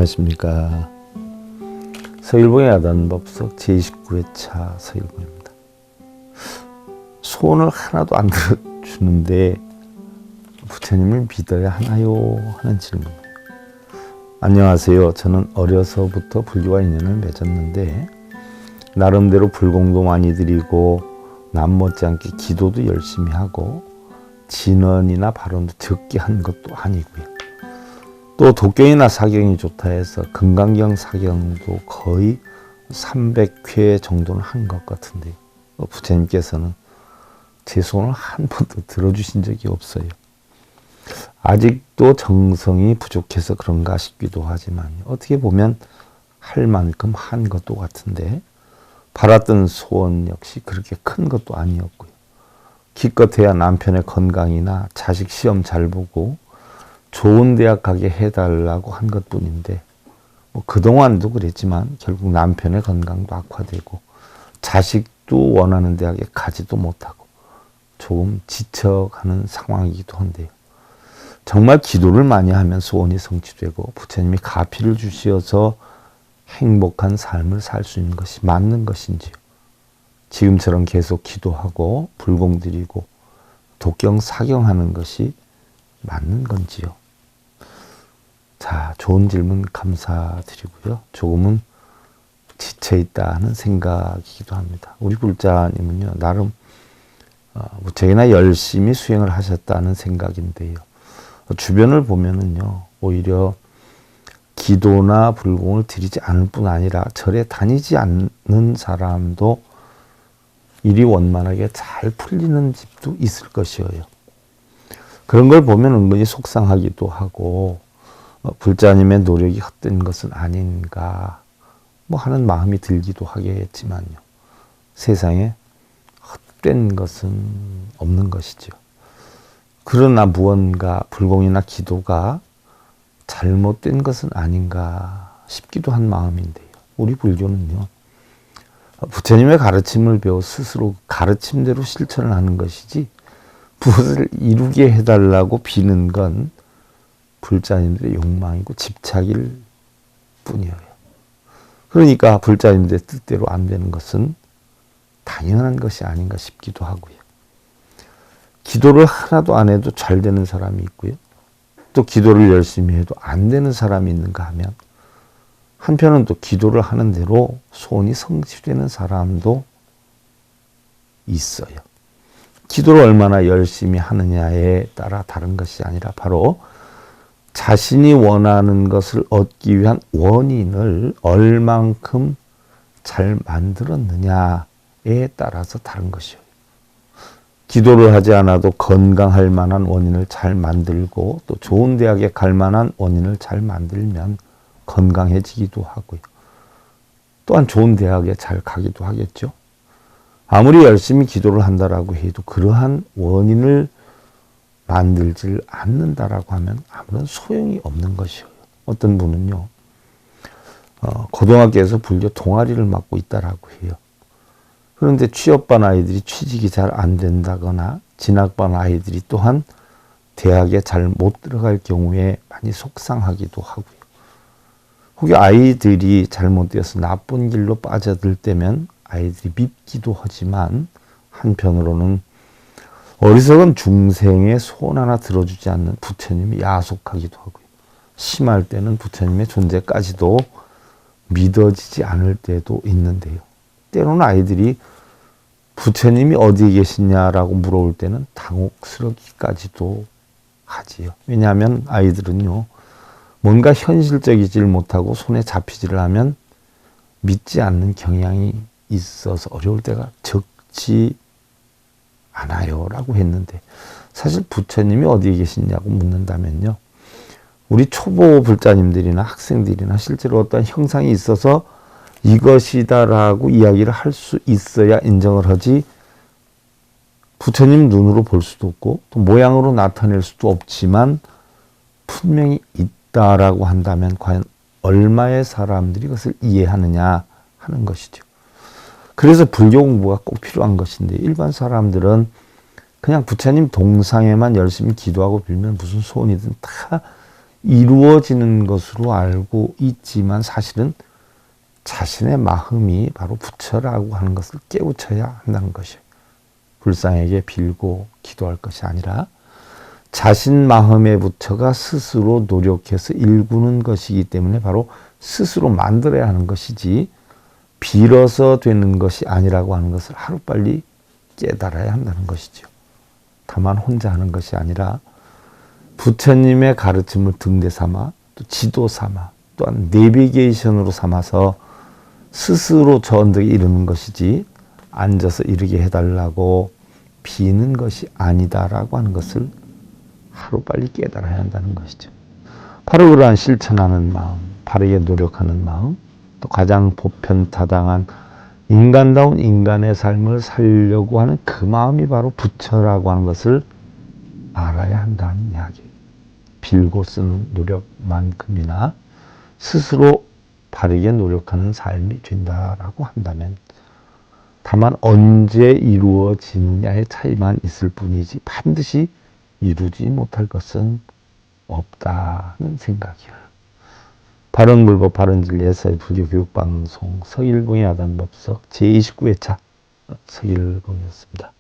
안녕하십니까. 서일봉의 야단법석 제29회차 서일봉입니다. 소원을 하나도 안 들어주는데 부처님을 믿어야 하나요? 하는 질문이에요. 안녕하세요. 저는 어려서부터 불교와 인연을 맺었는데 나름대로 불공도 많이 드리고 남 못지않게 기도도 열심히 하고 진언이나 발언도 적게 한 것도 아니고요. 또 독경이나 사경이 좋다 해서 금강경 사경도 거의 300회 정도는 한 것 같은데 부처님께서는 제 소원을 한 번도 들어주신 적이 없어요. 아직도 정성이 부족해서 그런가 싶기도 하지만 어떻게 보면 할 만큼 한 것도 같은데 바랐던 소원 역시 그렇게 큰 것도 아니었고요. 기껏해야 남편의 건강이나 자식 시험 잘 보고 좋은 대학 가게 해달라고 한 것뿐인데 그동안도 그랬지만 결국 남편의 건강도 악화되고 자식도 원하는 대학에 가지도 못하고 조금 지쳐가는 상황이기도 한데요. 정말 기도를 많이 하면 소원이 성취되고 부처님이 가피를 주시어서 행복한 삶을 살 수 있는 것이 맞는 것인지요. 지금처럼 계속 기도하고 불공 드리고 독경 사경하는 것이 맞는 건지요. 자, 좋은 질문 감사드리고요. 조금은 지쳐있다는 생각이기도 합니다. 우리 불자님은요, 나름 무척이나 열심히 수행을 하셨다는 생각인데요. 주변을 보면은요, 오히려 기도나 불공을 드리지 않을 뿐 아니라 절에 다니지 않는 사람도 일이 원만하게 잘 풀리는 집도 있을 것이에요. 그런 걸 보면 은근히 속상하기도 하고 불자님의 노력이 헛된 것은 아닌가 하는 마음이 들기도 하겠지만요. 세상에 헛된 것은 없는 것이죠. 그러나 무언가 불공이나 기도가 잘못된 것은 아닌가 싶기도 한 마음인데요. 우리 불교는요. 부처님의 가르침을 배워 스스로 가르침대로 실천을 하는 것이지 무엇을 이루게 해달라고 비는 건 불자님들의 욕망이고 집착일 뿐이에요. 그러니까 불자님들의 뜻대로 안 되는 것은 당연한 것이 아닌가 싶기도 하고요. 기도를 하나도 안 해도 잘 되는 사람이 있고요. 또 기도를 열심히 해도 안 되는 사람이 있는가 하면 한편은 또 기도를 하는 대로 소원이 성취되는 사람도 있어요. 기도를 얼마나 열심히 하느냐에 따라 다른 것이 아니라 바로 자신이 원하는 것을 얻기 위한 원인을 얼만큼 잘 만들었느냐에 따라서 다른 것이에요. 기도를 하지 않아도 건강할 만한 원인을 잘 만들고 또 좋은 대학에 갈 만한 원인을 잘 만들면 건강해지기도 하고요. 또한 좋은 대학에 잘 가기도 하겠죠. 아무리 열심히 기도를 한다라고 해도 그러한 원인을 만들질 않는다라고 하면 아무런 소용이 없는 것이에요. 어떤 분은요, 고등학교에서 불교 동아리를 맡고 있다라고 해요. 그런데 취업반 아이들이 취직이 잘 안 된다거나 진학반 아이들이 또한 대학에 잘 못 들어갈 경우에 많이 속상하기도 하고요. 혹여 아이들이 잘못되어서 나쁜 길로 빠져들 때면 아이들이 밉기도 하지만 한편으로는 어리석은 중생의 소원 하나 들어주지 않는 부처님이 야속하기도 하고요. 심할 때는 부처님의 존재까지도 믿어지지 않을 때도 있는데요. 때로는 아이들이 부처님이 어디에 계시냐라고 물어올 때는 당혹스럽기까지도 하지요. 왜냐하면 아이들은요, 뭔가 현실적이질 못하고 손에 잡히지를 하면 믿지 않는 경향이 있어서 어려울 때가 적지 않아요 라고 했는데 사실 부처님이 어디에 계시냐고 묻는다면요. 우리 초보 불자님들이나 학생들이나 실제로 어떤 형상이 있어서 이것이다라고 이야기를 할 수 있어야 인정을 하지 부처님 눈으로 볼 수도 없고 또 모양으로 나타낼 수도 없지만 분명히 있다라고 한다면 과연 얼마의 사람들이 그것을 이해하느냐 하는 것이죠. 그래서 불교 공부가 꼭 필요한 것인데 일반 사람들은 그냥 부처님 동상에만 열심히 기도하고 빌면 무슨 소원이든 다 이루어지는 것으로 알고 있지만 사실은 자신의 마음이 바로 부처라고 하는 것을 깨우쳐야 한다는 것이에요. 불상에게 빌고 기도할 것이 아니라 자신 마음의 부처가 스스로 노력해서 일구는 것이기 때문에 바로 스스로 만들어야 하는 것이지 빌어서 되는 것이 아니라고 하는 것을 하루빨리 깨달아야 한다는 것이죠. 다만 혼자 하는 것이 아니라 부처님의 가르침을 등대 삼아 또 지도 삼아 또한 내비게이션으로 삼아서 스스로 저 언덕에 이르는 것이지 앉아서 이르게 해달라고 비는 것이 아니다라고 하는 것을 하루빨리 깨달아야 한다는 것이죠. 바로 그러한 실천하는 마음, 바르게 노력하는 마음, 또 가장 보편타당한 인간다운 인간의 삶을 살려고 하는 그 마음이 바로 부처라고 하는 것을 알아야 한다는 이야기. 빌고 쓰는 노력만큼이나 스스로 바르게 노력하는 삶이 된다라고 한다면 다만 언제 이루어지느냐의 차이만 있을 뿐이지 반드시 이루지 못할 것은 없다는 생각이에요. 바른불법 바른진리 예사의 불교교육방송 서일봉의 아단법석 제29회차 서일봉이었습니다.